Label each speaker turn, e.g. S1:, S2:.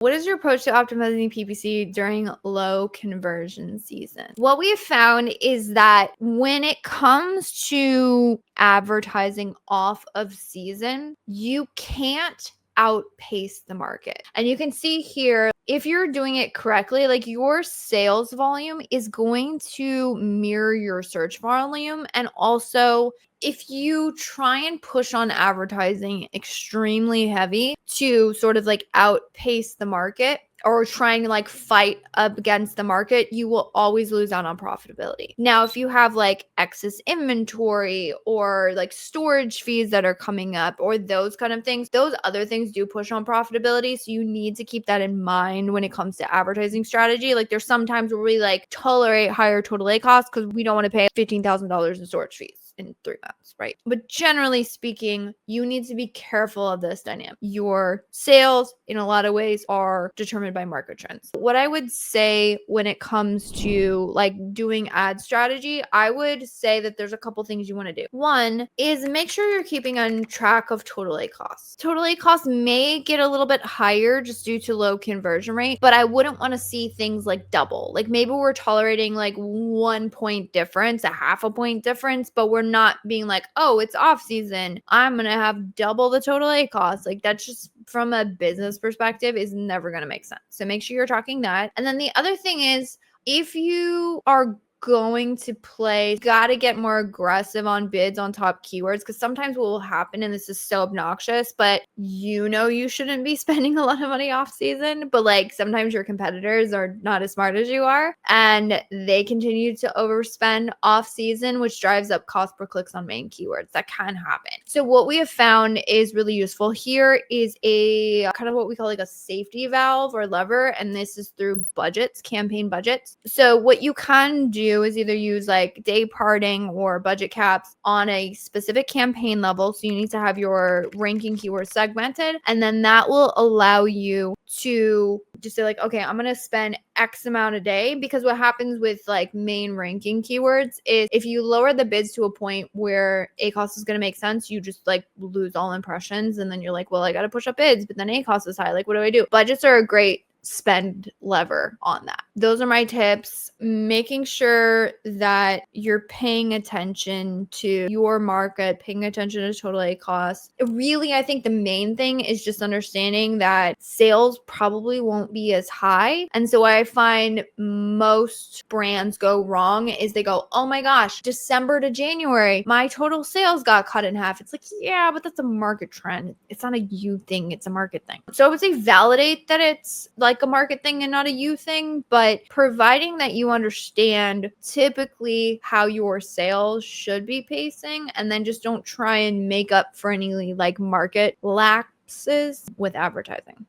S1: What is your approach to optimizing PPC during low conversion season? What we have found is that when it comes to advertising off of season, you can't outpace the market. And you can see here, if you're doing it correctly, like your sales volume is going to mirror your search volume. And also, if you try and push on advertising extremely heavy to sort of like outpace the market, or trying to like fight up against the market, you will always lose out on profitability. Now, if you have like excess inventory or like storage fees that are coming up or those kind of things, those other things do push on profitability. So you need to keep that in mind when it comes to advertising strategy. Like there's sometimes where we like tolerate higher total A costs because we don't want to pay $15,000 in storage fees in 3 months, right? But generally speaking, you need to be careful of this dynamic. Your sales in a lot of ways are determined by market trends. What I would say when it comes to like doing ad strategy, I would say that there's a couple things you want to do. One is make sure you're keeping on track of total A costs. Total A costs may get a little bit higher just due to low conversion rate, but I wouldn't want to see things like double. Like maybe we're tolerating like 1 point difference, a half a point difference, but we're not being like, oh, it's off season, I'm gonna have double the total A cost. Like that's just from a business perspective is never gonna make sense. So make sure you're tracking that. And then the other thing is, if you are going to play, got to get more aggressive on bids on top keywords, because sometimes what will happen, and this is so obnoxious, but you shouldn't be spending a lot of money off season, but like sometimes your competitors are not as smart as you are and they continue to overspend off season, which drives up cost per clicks on main keywords. That can happen. So what we have found is really useful here is a kind of what we call like a safety valve or lever, and this is through budgets, campaign budgets. So what you can do is either use like day parting or budget caps on a specific campaign level. So you need to have your ranking keywords segmented, and then that will allow you to just say like, okay, I'm going to spend X amount a day, because what happens with like main ranking keywords is if you lower the bids to a point where ACoS is going to make sense, you just like lose all impressions. And then you're like, well, I got to push up bids, but then ACoS is high. Like, what do I do? Budgets are a great spend lever on that. Those are my tips. Making sure that you're paying attention to your market, paying attention to total A costs. Really, I think the main thing is just understanding that sales probably won't be as high. And so what I find most brands go wrong is they go, oh my gosh, December to January, my total sales got cut in half. It's like, yeah, but that's a market trend. It's not a you thing. It's a market thing. So I would say validate that it's like a market thing and not a you thing, but providing that you understand typically how your sales should be pacing, and then just don't try and make up for any like market lapses with advertising.